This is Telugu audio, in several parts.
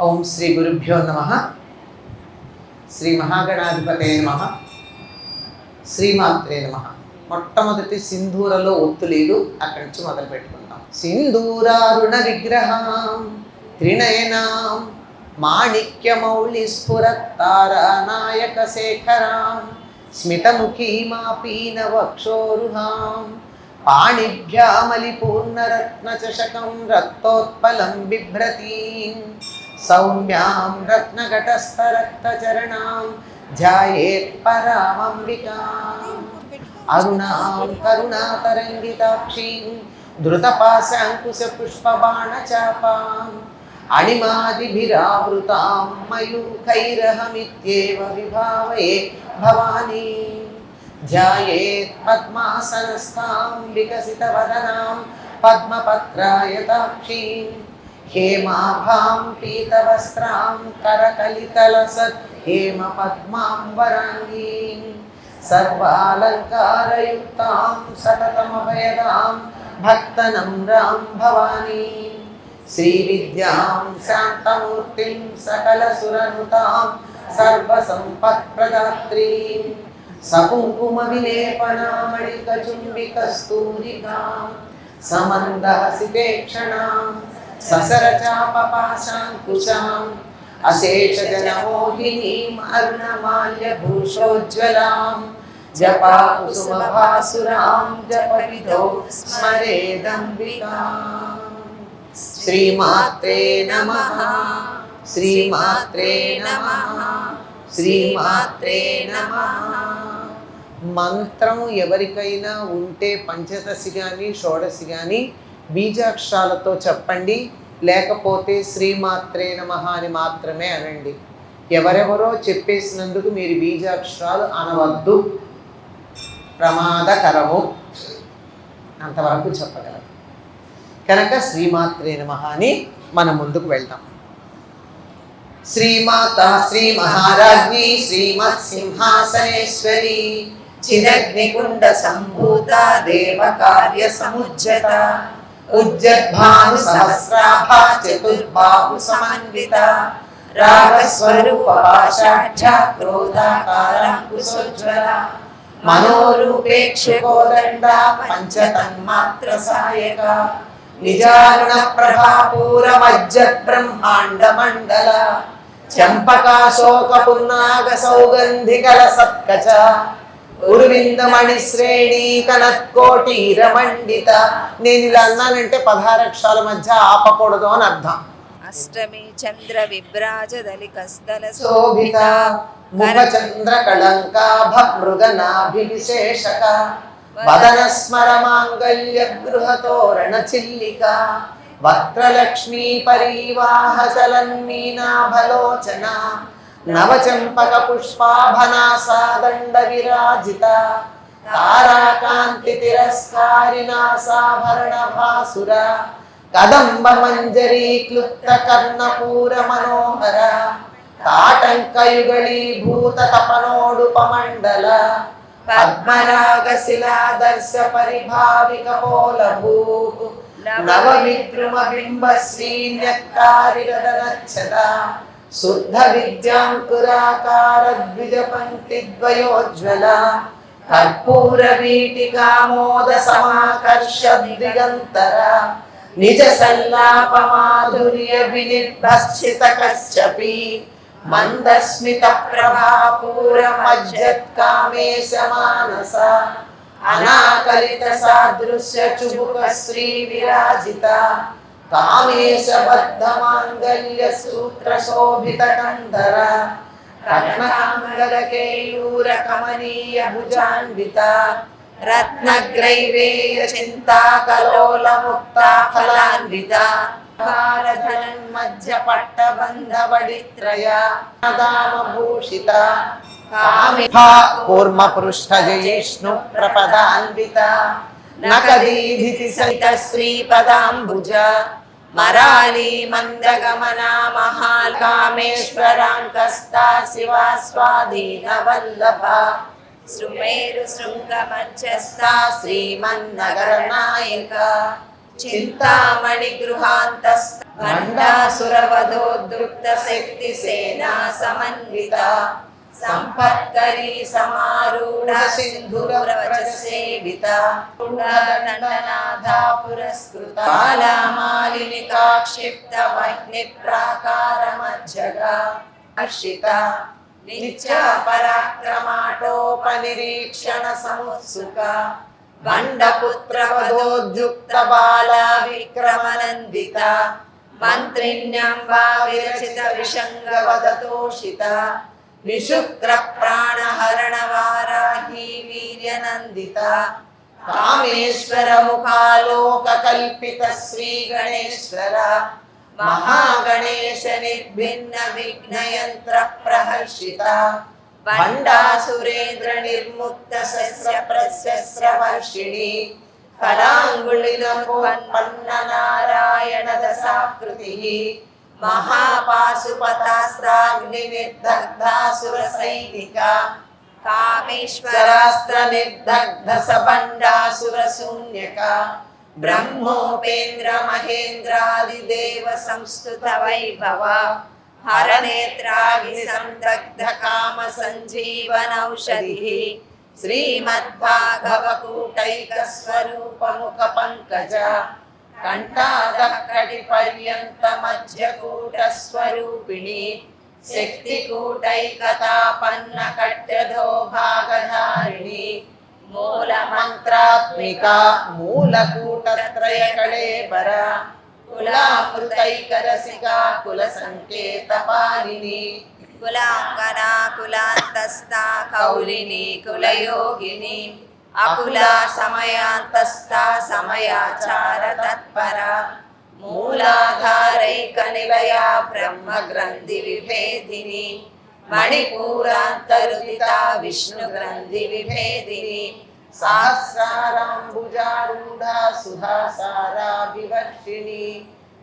ఓం శ్రీ గురుభ్యో నమః. శ్రీ మహాగణాధిపతే నమః. శ్రీమాత్రే నమః. మొట్టమొదటి సింధూరలో ఒత్తులీలు అక్కడి నుంచి మొదలు పెట్టుకుందాం. సింధూరారుణ విగ్రహం త్రినయనాం మాణిక్యమౌళి స్ఫురత్తారానాయక శేఖరాం స్మితముఖీమాపీన వక్షోరుహాం పాణిభ్యామలిపూర్ణరత్నచషకం రక్తోత్పలం బిభ్రతీం సౌమ్యాం రత్నఘటస్థరక్తచరణాం ధ్యాయేత్ పరామంబికాం అరుణాం కరుణాతరంగితాక్షీం ధృతపాశాంకుశపుష్పబాణచాపాం అణిమాదిభిరావృతాం మయూఖైరహమిత్యేవ విభావయే భవానీ ధ్యాయేత్ పద్మాసనస్థాం వికసితవదనాం పద్మపత్రాయతాక్షీం హేమాభాం పీతవస్త్రాం కరకలితలసత్ హేమ పద్మాంబరాంగీం సర్వాలంకారయుక్తాం సతతమభయదాం భక్తనమ్రాం భవానీం శ్రీవిద్యాం శాంతమూర్తిం సకలసురనుతాం సర్వసంపత్ప్రదాత్రీం సకుంకుమవిలేపనామళికచుంబికస్తూరికాం సమందహసితేక్షణాం ససరచాపపాశాంకుశాం అశేషజనమోహినీం అరుణమాల్యభూషోజ్వలాం జపాకుసుమభాసురాం జపవిదో స్మరేదంబికాం. శ్రీమాత్రే నమః. శ్రీమాత్రే నమః. శ్రీమాత్రే నమః. మంత్రం ఎవరికైనా ఉంటే పంచదశి కానీ షోడశి కానీ బీజాక్షరాలతో చెప్పండి, లేకపోతే శ్రీమాత్రే నమః అని మాత్రమే అనండి. ఎవరెవరో చెప్పేసినందుకు మీరు బీజాక్షరాలు అనవద్దు, ప్రమాదకరము, అంతవరకు చెప్పగలరు. కనుక శ్రీమాత్రే నమః అని మనం ముందుకు వెళ్తాం. శ్రీమాత శ్రీ మహారాజ్ఞి శ్రీమత్ సింహాసనేశ్వరి చిదగ్నికుండ సంభూత దేవకార్య సముజ్జత ఉజ్జద్భాను సహస్రాభ చతుర్బాహు సమన్విత రాగస్వరూప పాషాఢ్య క్రోధాకారాంకుశోజ్వల మనోరూపేక్షకోదండ పంచతన్మాత్ర సాయక నిజారుణ ప్రభాపూరమజ్జత్ బ్రహ్మాండ మండల చంపకాశోక పున్నాగ సౌగంధికల సత్కచ ఉర్విందమణి శ్రేణి కనత్కోటీర మండిత. నేను ఇలా అన్నానంటే 16 అక్షరాల మధ్య ఆపకూడదు అని అర్థం. అష్టమి చంద్ర విభ్రాజదలికస్థల శోభిత ముఖ చంద్ర కళంకాభ మృగనాభి విశేషక వదన స్మర మాంగళ్య గృహతోరణ చిల్లిక వక్రలక్ష్మీ పరివాహ చలన్మీనాభలోచన నవచంపక పుష్పాభనాసాదండ విరాజిత తారాకాంతి తిరస్కారినాసాభరణ భాసుర కదంబ మంజరీ క్లుప్త కర్ణపూర మనోహర తాటంకయుగళీభూత తపనోడుపమండల పద్మరాగశిలాదర్శ పరిభావిక పోలభూ నవ విద్రుమ బింబ శ్రీన్యక్కారిరదనచ్చద శుద్ధ విద్యాంకురాకార ద్విజ పంక్తి ద్వయోజ్వల కర్పూర వీటికామోద సమాకర్ష దిగంతర నిజ సల్లాప మాధుర్య వినిర్భక్షిత కశ్యపి మందస్మిత ప్రభాపూర మజ్జత్ కామేశ మానస అనాకలిత సాదృశ్య చుబుక శ్రీ విరాజిత కామేశ బద్ధ మాంగళ్య సూత్ర శోభిత కంధర రత్నాంగల కేయూర కమనీయ భుజాన్విత రత్నగ్రైవేయ చింతాకలోల ముక్తా ఫలాన్విత భారధనన్మధ్య పట్టబంధవడిత్రయ దామభూషిత కూర్మ పృష్ఠజయిష్ణు ప్రపదాన్విత నకదీధితి సహిత శ్రీపదాంబుజ మరాళీ మందగమనా మహాకామేశ్వరాంకస్తా శివా స్వాధీన వల్లభ శృమేరు శృంగ మధ్యస్థా శ్రీమన్నగర నాయక చింతామణి గృహాంతస్థ భండాసురవధోద్రుక్త శక్తి సేనా సమన్విత సంపత్కరీ సమారూఢ సింధురవచ సేవిత దండనాథా పురస్కృత బాలామాలిని కాక్షిప్త వహ్ని ప్రాకార మధ్యగా హర్షిత నిత్య పరాక్రమాటోపనిరీక్షణ సముత్సుక బండపుత్రవధోద్యుక్త బాలా విక్రమనందిత మంత్రిణ్యంబా విరచిత విషంగవదతోషిత విశుక్ర ప్రాణహరణ వారాహి వీర్యనందిత కామేశ్వర ముఖాలోక కల్పిత శ్రీ గణేశ్వర మహాగణేశ నిర్భిన్న విఘ్నయంత్ర ప్రహర్షిత భండాసురేంద్ర నిర్ముక్త సస్య ప్రశస్ర వర్షిణి కరాంగుళినోపన్న నారాయణ దశాకృతి మహాపాశుపతాస్త్రాగ్ని నిర్దగ్ధాసుర సైనిక కామేశ్వరాస్త్ర నిర్దగ్ధ సబండాసుర శూన్యక బ్రహ్మోపేంద్ర మహేంద్రాదిదేవ సంస్తుత వైభవ హరనేత్రాగ్ని సందగ్ధ కామ సంజీవనౌషధి శ్రీమద్భాగవకూటైక స్వరూప ముఖ పంకజ కంఠాదః కటి పర్యంత మధ్యకూట స్వరూపిణి శక్తికూటైకతాపన్న కట్యధో భాగధారిణి మూల మంత్రాత్మిక మూలకూటత్రయ కళేబర కులామృతైకరసికా కుల సంకేత పాలిని కులాంగనా కులాంతస్థా కౌలిని కులయోగిని అకులా సమయాంతస్థా సమయాచార తత్పర మూలాధారైక నిలయా బ్రహ్మ గ్రంథి విభేదిని మణిపూరాంతరుదిత విష్ణు గ్రంథి విభేదిని సహస్రారాంబుజారూఢ సుధాసారా వివర్షిణి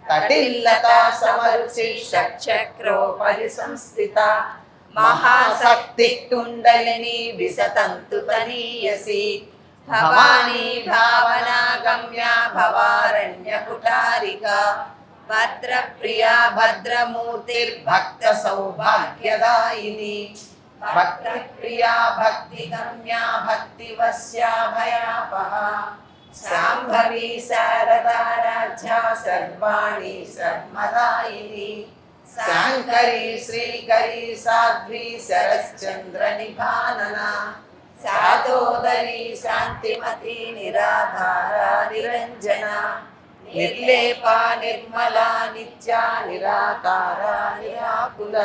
కటిల్లతా సమరుచి షట్చక్రోపరి సంస్థిత మహాశక్తి కుండలిని విసతంతు తనీయసి భవానీ భావనా గమ్య భవారణ్య కుటారిక భద్రప్రియా భద్రమూర్తిర్భక్త సౌభాగ్యదాయిని భక్తప్రియా భక్తి గమ్యా భక్తివస్యా భయాపహ శాంభవి శారదా రాజ్యా సర్వాణి సర్మదాయిని శాంకరీ శ్రీకరీ సాధ్వి శరశ్చంద్ర నిభానన శాతోదరీ శాంతిమతి నిరాధారా నిరంజన నిర్లేపా నిర్మలా నిత్యా నిరాకారా నిరాకుల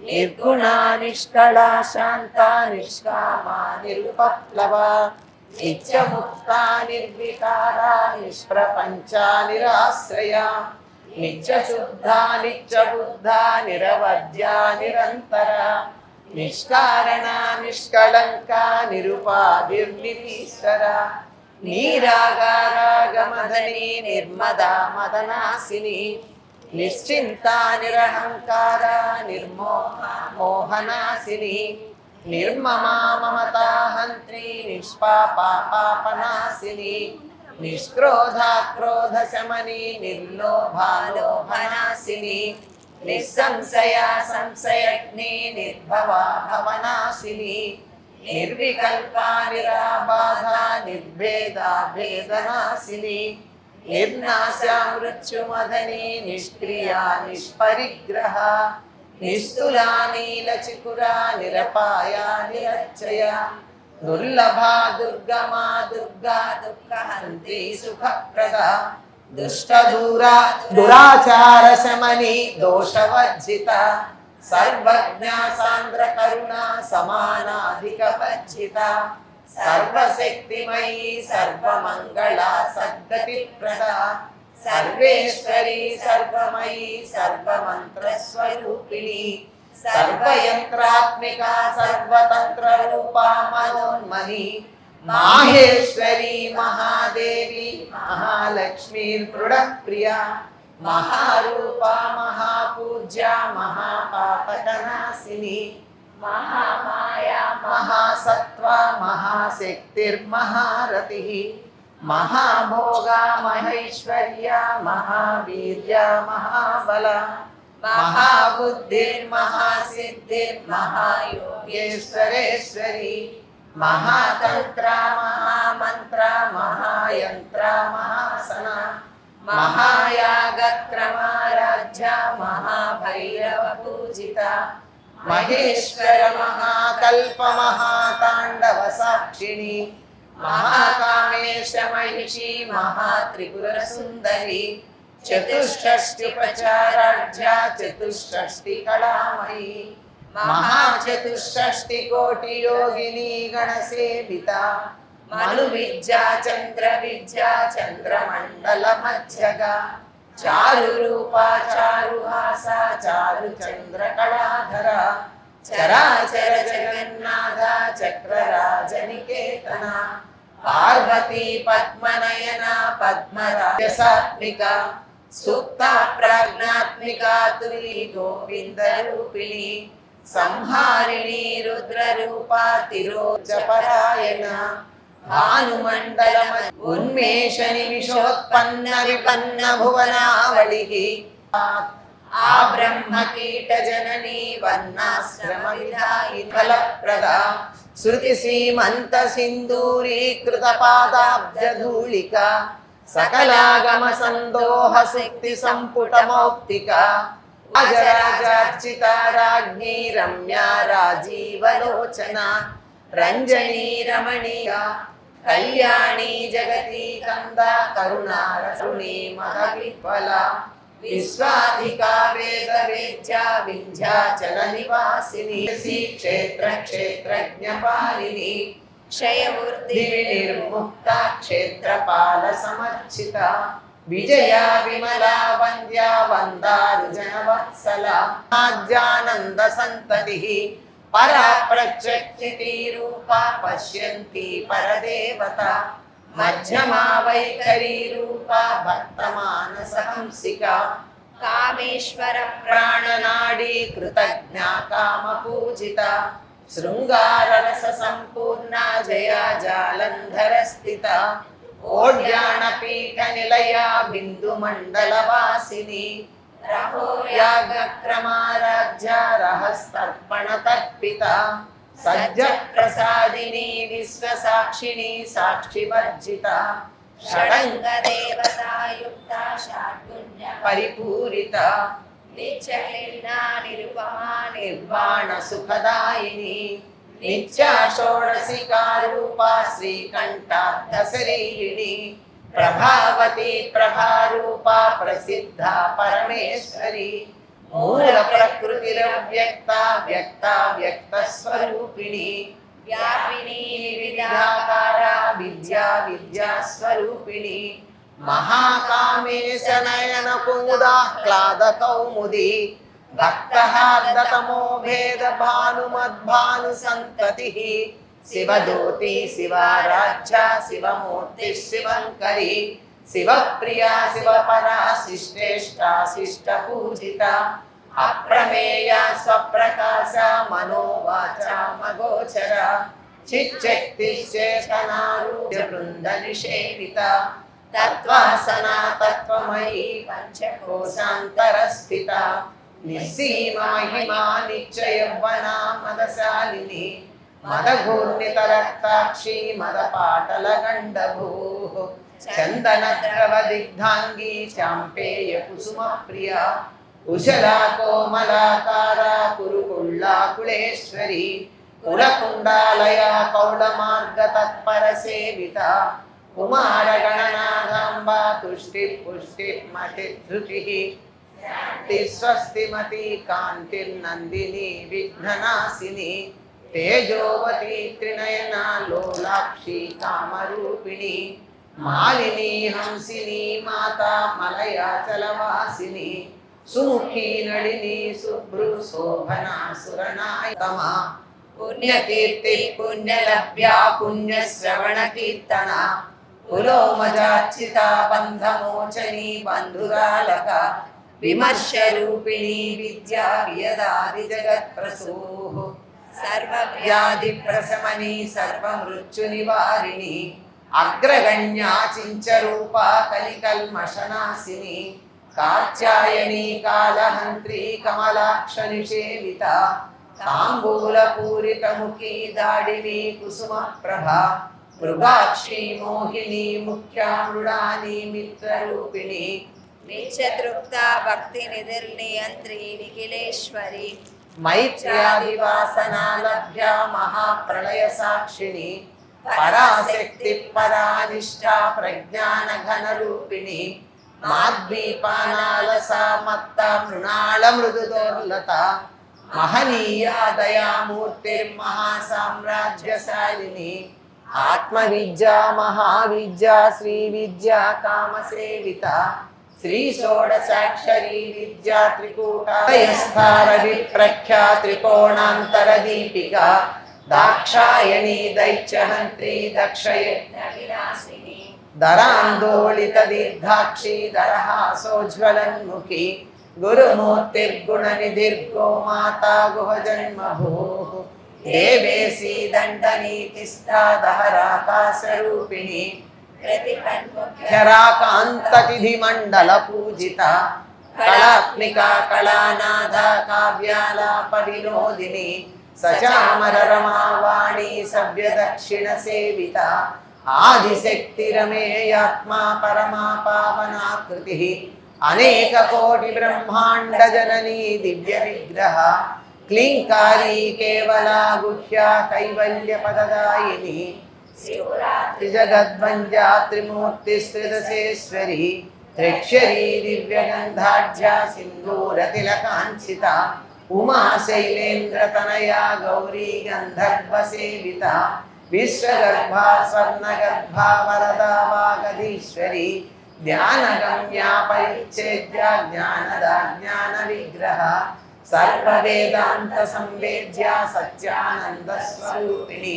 నిర్గుణా నిష్కళా శాంతా నిష్కామా నిరుపప్లవ నిత్యముక్తా నిర్వికారా నిష్ప్రపంచా నిరాశ్రయ నిత్యశుద్ధా నిత్యబుద్ధా నిరవధ్యా నిరంతర నిష్కారణ నిష్కళంకా నిరుపాధిర్నిరీశ్వర నీరాగారాగమదని నిర్మదా మదనాసిని నిశ్చింతా నిరహంకార నిర్మోహ మోహనాసిని నిర్మమా మమతా హంత్రి నిష్పాపా పాపనాశిని నిష్క్రోధా క్రోధ శమని నిర్లోభా లోభనాశిని నిస్సంశయా సంశయగ్ని నిర్భవా భవనాశిని నిర్వికల్పా నిరాబాధా నిర్భేదా భేదనాశిని నిర్నాశా మృత్యుమదని నిష్క్రియా నిష్పరిగ్రహ నిస్తులా నీలచికురా నిరపాయా నిరచ్చయ దుర్లభా దుర్గమా దుర్గా దుఃఖహంత్రి సుఖప్రద దుష్టదూరా దురాచార శమని దోషవర్జిత సర్వజ్ఞా సాంద్ర కరుణా సమానాధిక వర్జిత సర్వశక్తిమయీ సర్వమంగళా సద్గతి ప్రద సర్వేశ్వరీ సర్వమయీ సర్వమంత్ర స్వరూపిణి సర్వయంత్రాత్మిక సర్వతంత్ర రూపా మనోన్మణి మాహేశ్వరీ మహాదేవి మహాలక్ష్మీ దృఢప్రియా మహారూపా మహాపూజ్య మహాపాపకనాశిని మహామాయా మహాసత్వ మహాశక్తిర్మహారతి महाभोगा महेश्वर्या महावीर्या महाबल महाबुद्धिर्महासिद्धिर्महायोगेश्वरेश्वरी महातंत्रा महामंत्रा महायंत्रा महासना महायागक्रमाराध्या महाभैरव पूजिता महेश्वर महाकल्प महातांडव साक्षिणी महाकामेश महिषी महात्रिपुर सुंदरी चतुष्षष्टिपचाराढ्या चतुष्षष्टि कलामयी महाचतुष्षष्टि कोटि योगिनी गणसेविता मनुविद्या चंद्रमंडल मध्यगा चारुरूपा चारुहासा चारुचंद्र कलाधरा चराचर जगन्नाथा चक्रराजनिकेतना पार्वती पद्मनयना पद्मराजसात्मिका सुप्ता प्रज्ञात्मिका तुली गोविंदरूपिणी संहारिणी रुद्ररूपा तिरोजपरायणा भानुमंडल उन्मेष निमिषोत्पन्न विपन्न भुवनावलिः आब्रह्म कीट जननी वर्णाश्रम विधायिनी फलप्रदा श्रुति श्रीमंत सिंदूरीकृत पादाब्ज धूलिका सकलागम संदोह सुक्ति संपुट मौक्तिका राजराजार्चिता राज्ञी रम्या राजीवलोचना रंजनी रमणीया कल्याणी जगती कंदा करुणा रसुणी महविफला विश्वाधिका वेद वेद्या विंध्याचल निवासिनी क्षेत्र क्षेत्रज्ञपालिनी क्षयमूर्ति निर्मुक्ता क्षेत्रपाल समर्चिता विजया विमला वन्द्या वन्दारुजनवत्सला आद्यानंद संततिः परा प्रत्यक्षिति रूपा पश्यन्ति परदेवता मध्यमा वैखरी रूपा भक्तमानसहंसिका कामेश्वर प्राणनाडी कृतज्ञा कामपूजिता शृंगार रस संपूर्णा जया जालंधर स्थिता ओड्याणपीठ निलया बिंदु मंडल वासिनी रहो यागक्रमाराध्या रहस्तर्पण तर्पिता सज्ज प्रसादिनी विश्वसाक्षिणी साक्षिवर्जिता षडंग देवता युक्ता षाड्गुण्य परिपूरिता नित्यक्लीना निरुपमा निर्वाण सुखदायिनी नित्या षोडशिका रूपा श्रीकंठाद्धसरीयिणी प्रभावती प्रभारूपा प्रसिद्धा परमेश्वरी मूल प्रकृतिरव्यक्ता व्यक्ता व्यक्त स्वरूपिणी व्यापिनी विविधाकारा विद्या विद्या स्वरूपिणी महाकामेश नयन कुमुदाह्लाद कौमुदी भक्तहार्दतमो भेद भानुमद्भानु संततिः शिवदूती शिवाराध्या शिवमूर्ति शिवंकरी शिवप्रिया शिवपरा शिष्टेष्टा शिष्टपूजिता अप्रमेया स्वप्रकाशा मनोवाचा मगोचरा चिच्चक्ति चेतनारूढ वृन्दनिषेविता तत्त्वासना तत्त्वमयी पंचकोशान्तरस्थिता निस्सीमा महिमा नित्ययौवना मदशालिनी मदघूर्णितरक्ताक्षी मदपाटलगण्डभूः चन्दनद्रवदिग्धाङ्गी चाम्पेय कुसुमप्रिया कुशला कोमलाकारा कुरुकुल्लाकुलेश्वरी कुलकुण्डालया कौलमार्गतत्परसेविता कुमारगणनाथाम्बा तुष्टिपुष्टिमतिधृतिः स्वस्तिमती कान्तिर्नन्दिनी विघ्ननाशिनी तेजोवती त्रिनयना लोलाक्षी कामरूपिणी मालिनी हंसिनी माता मलयाचलवासिनी सुमुखी नलिनी शुभ्रु शोभना सुरनायतमा पुण्यकीर्ति पुण्यलभ्या पुण्यश्रवण कीर्तना पुलोमजार्चिता बन्धमोचनी बन्धुरालका विमर्शरूपिणी विद्या वियदादि जगत्प्रसूः सर्वव्याधि प्रशमनी सर्वमृत्युनिवारिणी అగ్రగణ్యా చించరూపా కలికల్మషనాశిని కాత్యాయని కాళహంత్రి కమలాక్ష నిషేవిత తాంబూలపూరితముఖీ దాడిని కుసుమ ప్రభ మృగాక్షి మోహిని ముఖ్యా మృడాని మిత్రరూపిణి నిత్యతృప్త భక్తి నిధిర్నియంత్రి నిఖిలేశ్వరి మైత్ర్యాదివాసనా లభ్య మహాప్రళయ సాక్షిణి పరాశక్తి పరానిష్టా ప్రజ్ఞాన ఘన రూపిణి మాద్వీపానాలసా మత్త మృణాళ మృదుదోర్లత మహనీయా దయామూర్తిర్మహాసామ్రాజ్యశాలిని ఆత్మవిద్యా మహావిద్యా శ్రీ విద్యా కామసేవిత శ్రీ షోడశాక్షరీ విద్యా త్రికూటస్థార విప్రఖ్యా త్రికోణాంతర దీపిక దాక్షాయణి దైత్యహంత్రి దక్షయజ్ఞ వినాశిని దరాందోళిత దీర్ఘాక్షి దరహాసోజ్వలన్ముఖి గురుమూర్తిర్గుణ నిధిర్గో మాతా గుహ జన్మభూ దేవేశీ దండనీతిస్తాదహరాకాశరూపిణి క్షరాకాంతతిథి మండల పూజిత కళాత్మికా కళానాథ కావ్యాలాప వినోదిని సచామర రమావాణి సవ్య దక్షిణ సేవిత ఆదిశక్తిరమేయాత్మా పరమా పావనాకృతి అనేక కోటి బ్రహ్మాండ జననీ దివ్య విగ్రహ క్లీంకారీ కేవలా గుహ్యా కైవల్య పదదాయిని జగద్వంద్యా త్రిమూర్తి శ్రీదశేశ్వరి త్రిక్షరీ దివ్యగంధాఢ్యా సింధూర తిలకాంచిత ఉమా శైలేంద్ర తనయా గౌరీ గంధర్వ సేవిత విశ్వగర్భా స్వర్ణగర్భా వరదా వాగధీశ్వరి ధ్యానగమ్యా పరిచ్ఛేద్యా జ్ఞానదా జ్ఞాన విగ్రహ సర్వవేదాంత సంవేద్యా సత్యానంద స్వరూపిణి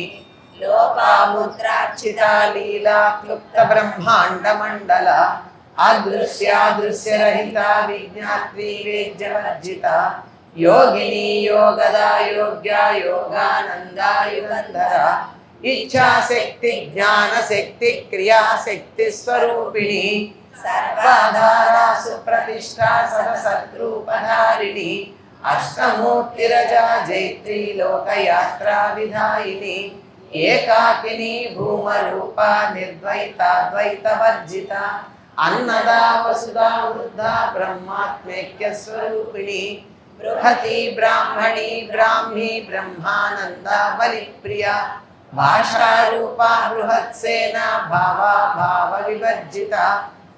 లోపాముద్రార్చిత లీలా క్లుప్త బ్రహ్మాండ మండల అదృశ్యాదృశ్యరహిత విజ్ఞాత్రీ వేద్యవర్జిత యోగిని యోగదా యోగ్యా యోగానందా యుగంధర ఇచ్ఛాశక్తి జ్ఞానశక్తి క్రియాశక్తి స్వరూపిణి సర్వాధారా సుప్రతిష్టా సదసద్రూపధారిణి అష్టమూర్తిరజా జైత్రీ లోకయాత్రా విధాయిని ఏకాకిని భూమరూప నిర్ద్వైతాద్వైత వర్జిత అన్నదా వసుదా వృద్ధా బ్రహ్మాత్మైక్య స్వరూపిణి బృహతి బ్రాహ్మణి బ్రాహ్మీ బ్రహ్మానంద బలిప్రియ భాషారూపా బృహత్సేన భావా భావ వివర్జిత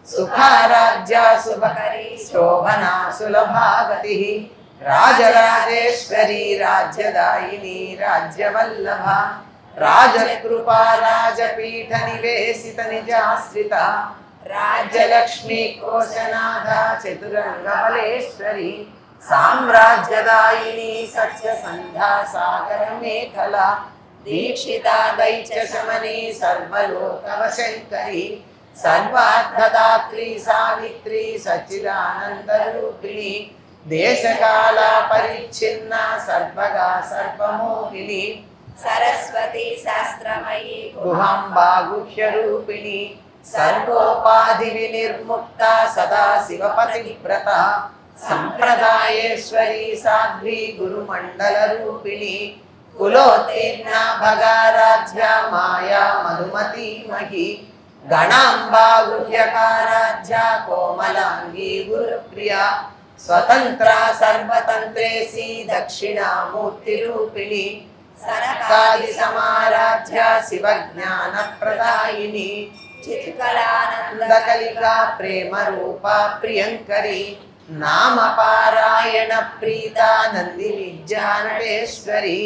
సుఖారాజ్యా శుభకరీ శోభనా సులభాగతి రాజరాజేశ్వరి రాజ్యదాయిని రాజ్యవల్లభ రాజకృపా రాజపీఠ నివేశిత నిజాశ్రిత రాజ్యలక్ష్మీ కోశనాథ చతురంగ బలేశ్వరి సామ్రాజ్యదాయిని సత్యసంధ్యా సాగర మేఖల దీక్షితా దైత్య శమని సర్వలోకవశంకరి సర్వార్థదాత్రి సావిత్రి సచ్చిదానంద రూపిణి దేశకాల పరిచ్ఛిన్న సర్వగా సర్వమోహిని సరస్వతి శాస్త్రమయీ గుహాంబా గుహ్య రూపిణి సర్వోపాధి వినిర్ముక్త సదా శివపతివ్రత సంప్రదాయేశ్వరి సాధ్వి గురుమండల రూపిణి కులోత్తీర్ణ భగారాధ్య మాయా మధుమతి మహి గణాంబా గుహ్యకారాధ్య కోమలాంగి గురుప్రియ స్వతంత్ర సర్వతంత్రేసి దక్షిణామూర్తి రూపిణి సనకాది సమారాధ్య శివజ్ఞాన ప్రదాయిని చిత్కలానందకలికా ప్రేమ రూపా ప్రియంకరి నామపారాయణ ప్రీత నంది విద్యానటేశ్వరి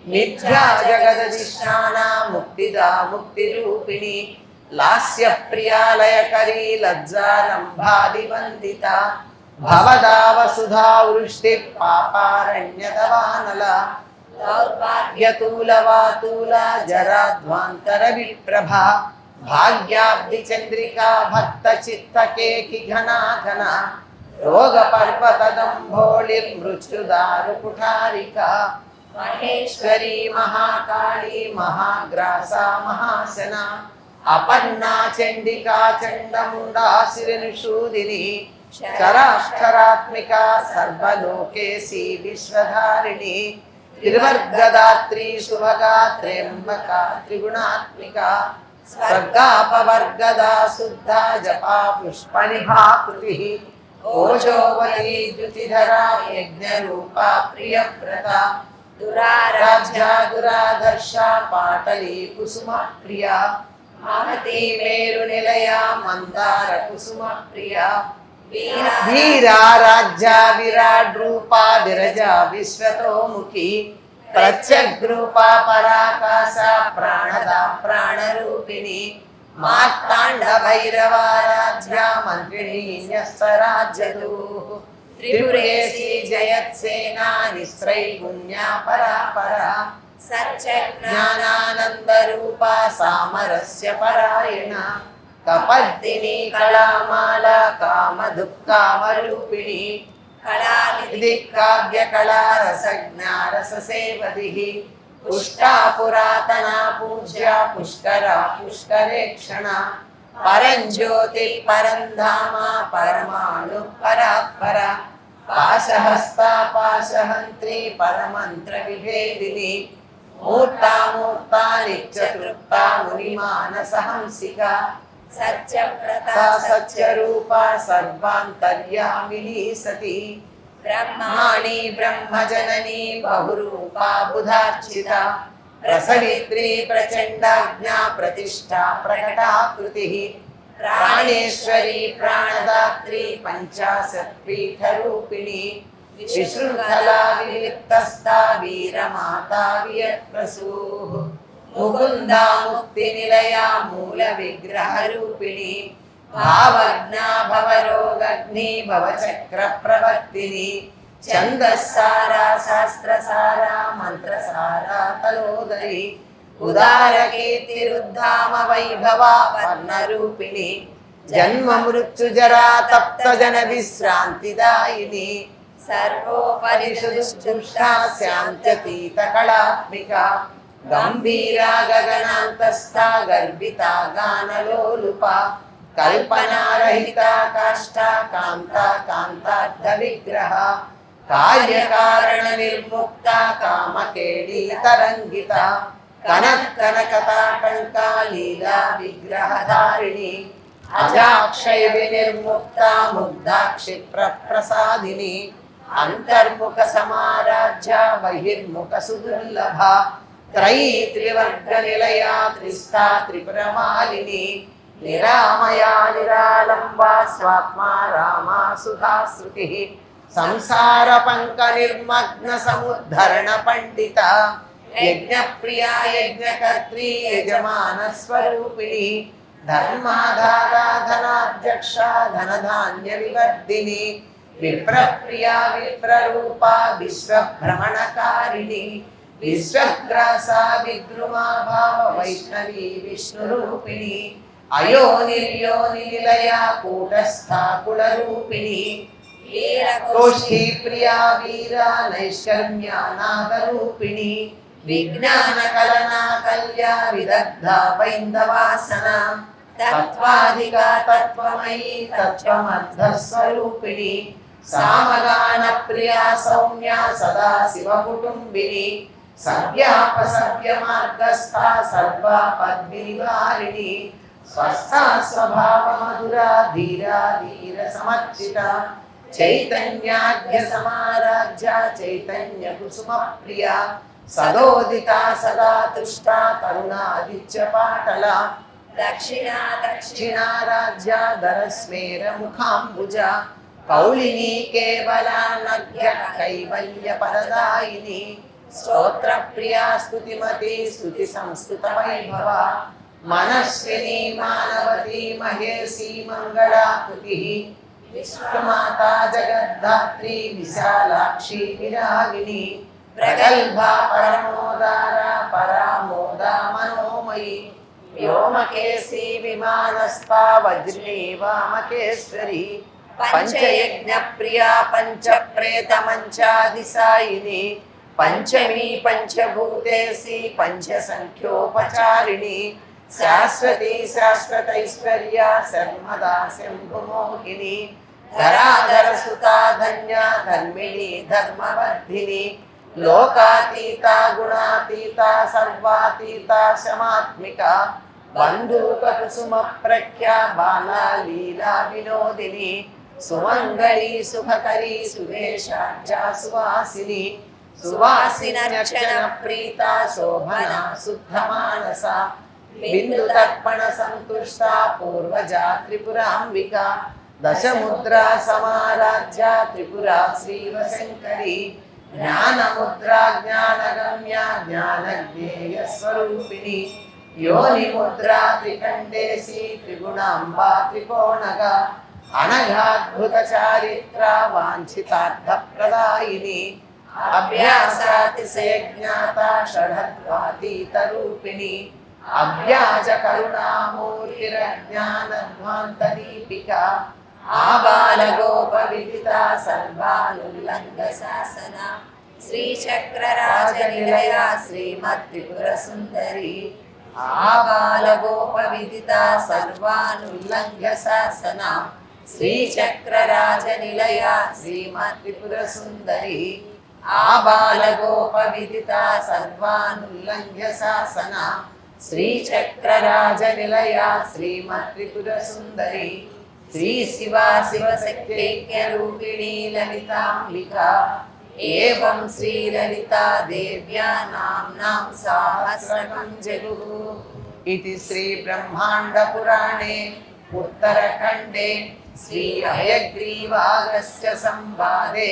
మిథ్యా జగదధిష్టాన ముక్తిదా ముక్తి రూపిణి లాస్య ప్రియాలయకరీ లజ్జారంభాది వందిత భవదా వసుధా వృష్టి పాపారణ్యతవానల దౌర్భాగ్యతూలవాతూల జరాధ్వాంతర విప్రభ భాగ్యాబ్ది చంద్రికా భక్త చిత్తకేకి ఘనా ఘన రోగ పర్వతదంభోళిర్మృత్యుదారు కుఠారిక మహేశ్వరి మహాకాళీ మహాగ్రాస మహాసన అపర్ణా చండికా చండముండా శిరనిషూదిని చరాక్షరాత్మిక సర్వలోకేసి విశ్వధారిణి త్రివర్గదాత్రి శుభగాత్ర్యంబక త్రిగుణాత్మిక స్వర్గాపవర్గదా శుద్ధ జపా పుష్పనిభాకృతి ఓజోవతి ద్యుతిధరా యజ్ఞరూపా ప్రియవ్రత దురారాధ్య దురాధర్ష పాటలీ కుసుమ ప్రియ మహతి మేరు నిలయ మందార కుసుమ ప్రియ వీరా రాజ్య విరాట్ రూపా విరజా విశ్వతోముఖి ప్రత్యగ్రూపా పరాకాశ ప్రాణద ప్రాణరూపిణి మార్తాండ భైరవారాధ్య మంత్రిణి న్యస్తరాజ్యదు త్రిపురేశి జయత్సేనా నిస్త్రైగుణ్యా పరాపరా సత్యజ్ఞానానంద రూపా సామరస్య పరాయణ కపర్దిని కళామాల కామదుఃఖామరూపిణి కళానిధి కావ్య కళా రసజ్ఞారససేవది పుష్టా పురాతన పూజ్య పుష్కర పుష్కరేక్షణ పరంజ్యోతి పరంధామ పరమాణు పరాత్పర పాశహస్త పాశహంత్రి పరమంత్ర విభేదిని మూర్తామూర్తా నిత్యతృప్త మునిమానసహంసిక సత్యవ్రత సత్యరూప సర్వాంతర్యామిని సతి బ్రహ్మాణి బ్రహ్మజనని బహురూపా బుధార్చిత ప్రసవిత్రి ప్రచండాజ్ఞా ప్రతిష్టా ప్రకటాకృతి ప్రాణేశ్వరి ప్రాణదాత్రి పంచాశత్పీఠరూపిణి విశృంఖలా వివిక్తస్థా వీరమాతా వియత్ప్రసూః ముకుందా ముక్తి నిలయా మూల విగ్రహ రూపిణి భావజ్ఞా భవరోగగ్ని భవచక్ర ప్రవర్తిని ఛందస్సారా శాస్త్రసారా మంత్రసారా తలోదరి ఉదార కీర్తిరుద్ధామ వైభవా వర్ణరూపిణి జన్మ మృత్యు జరా తప్త జన విశ్రాంతిదాయిని సర్వోపనిషదుష్టా శాంత్యతీత కళాత్మిక గంభీరా గగనాంతస్థా గర్భితా గానలోలుప కల్పనారహిత కాష్టా కాంతా కాంతార్థ విగ్రహ కార్యకారణ నిర్ముక్త కామకేళీ తరంగిత కనకనకతాటంకా లీలా విగ్రహధారిణి అజాక్షయ వినిర్ముక్త ముగ్ధాక్షిప్ర ప్రసాదిని అంతర్ముఖ సమారాజ్య బహిర్ముఖ సుదుర్లభ త్రయీ త్రివర్గ నిలయా త్రిస్థా త్రిపురమాలిని నిరామయా నిరాలంబా స్వాత్మా రామా సుధాశ్రుతి సంసార పంక నిర్మగ్న సముద్ధరణ పండిత యజ్ఞప్రియా యజ్ఞకర్త్రీ యజమాన స్వరూపిణి ధర్మాధారాధనాధ్యక్ష ధనధాన్య వివర్ధిని విప్రప్రియా విప్రరూపా విశ్వభ్రమణకారిణి విశ్వగ్రాసా విద్రుమా భావ వైష్ణవీ విష్ణురూపిణి అయోనిర్యోని నిలయా కూటస్థా కులరూపిణి కోష్ఠీ ప్రియా వీరా నైష్కర్మ్యానాదరూపిణి విజ్ఞాన కలనా కల్యా విదగ్ధ వైందవాసన తత్వాధిక తత్వమయీ తత్వమర్థ స్వరూపిణి సామగాన ప్రియా సౌమ్య సదా శివ కుటుంబిని సవ్యాపసవ్య మార్గస్థా సర్వాపద్వినివారిణి స్వస్థా స్వభావ మధురా ధీరా ధీర సమర్చిత చైతన్యాద్య సమారాజ్య చైతన్య కుసుమ ప్రియా సదోదిత సదా తుష్ట తరుణాదిత్య పాటల దక్షిణా దక్షిణారాజ్య ధరస్మేర ముఖాంబుజ కౌళిని కేవలా నగ్య కైవల్య పరదాయిని స్తోత్ర ప్రియా స్తుతిమతి స్తుతి సంస్థిత వైభవ మనస్విని మానవతి మహేసి మంగళాకృతి విశ్వమాతా జగద్ధాత్రి విశాలాక్షి విరాగిణి ప్రగల్భా పరమోదార పరామోదా మనోమయి వ్యోమకేశీ విమానస్థా వజ్రీ వామకేశ్వరి పంచయజ్ఞ ప్రియా పంచప్రేత మంచాదిసాయిని పంచమీ పంచభూతేసి పంచసంఖ్యోపచారిణి శాశ్వతి శాశ్వతైశ్వర్య శర్మదా శంభుమోహిని ధరాధర సుతా ధన్య ధర్మిణి ధర్మవర్ధిని లోకాతీత గుణాతీత సర్వాతీత శమాత్మిక బంధూక కుసుమ ప్రఖ్య బాలా లీలా వినోదిని సుమంగళి సుఖకరి సువేషాఢ్య సువాసిని సువాసినర్చన ప్రీత శోభన శుద్ధ మానస బిందు తర్పణ సంతుష్ట పూర్వజా త్రిపురాంబిక దశముద్రా సమారాధ్య త్రిపురా శ్రీవశంకరి జ్ఞానముద్రా జ్ఞానగమ్య జ్ఞానజ్ఞేయ స్వరూపిణి యోనిముద్రా త్రికండేశి త్రిగుణాంబా త్రికోణగా అనఘాద్భుత చారిత్ర వాంఛితార్థ ప్రదాయిని అభ్యాసాతిశయ జ్ఞాత షఢద్వాతీత రూపిణి అభ్యాజ కరుణామూర్తిరజ్ఞానధ్వాంత దీపిక ఆబాల గోప విదిత సర్వానుల్లంఘ శాసన శ్రీచక్రరాజ నిలయ శ్రీమద్త్రిపుర సుందరి ఆబాల గోప విదిత సర్వానుల్లంఘ శాసన శ్రీచక్రరాజ నిలయ శ్రీమద్త్రిపుర సుందరి ఆబాల గోప విదిత సర్వానుల్లంఘ శాసన శ్రీచక్రరాజ నిలయ శ్రీమద్త్రిపుర సుందరి శ్రీ శివా శివశక్తైక్య రూపిణీ లలితాంబిక ఏవం శ్రీ లలితా దేవ్యా నామ్నాం సహస్రకం జగుః इति श्री ब्रह्मांड पुराणे उत्तरखंडे श्री हयग्रीवागस्य संवादे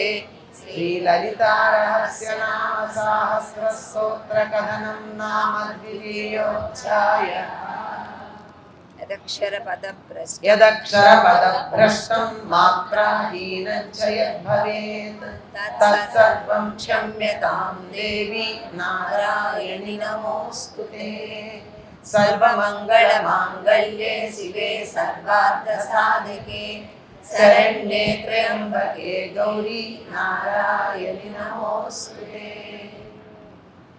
श्री ललिता रहस्य नाम सहस्र स्तोत्र कथनं नाम द्वितीयोऽध्यायः यदक्षरपदभ्रष्टं मात्राहीनं च यद्भवेत् तत्सर्वं क्षम्यतां देवी नारायणि नमोऽस्तुते सर्वमङ्गलमाङ्गल्ये शिवे सर्वार्थसाधके शरण्ये त्र्यम्बके गौरी नारायणि नमोऽस्तुते।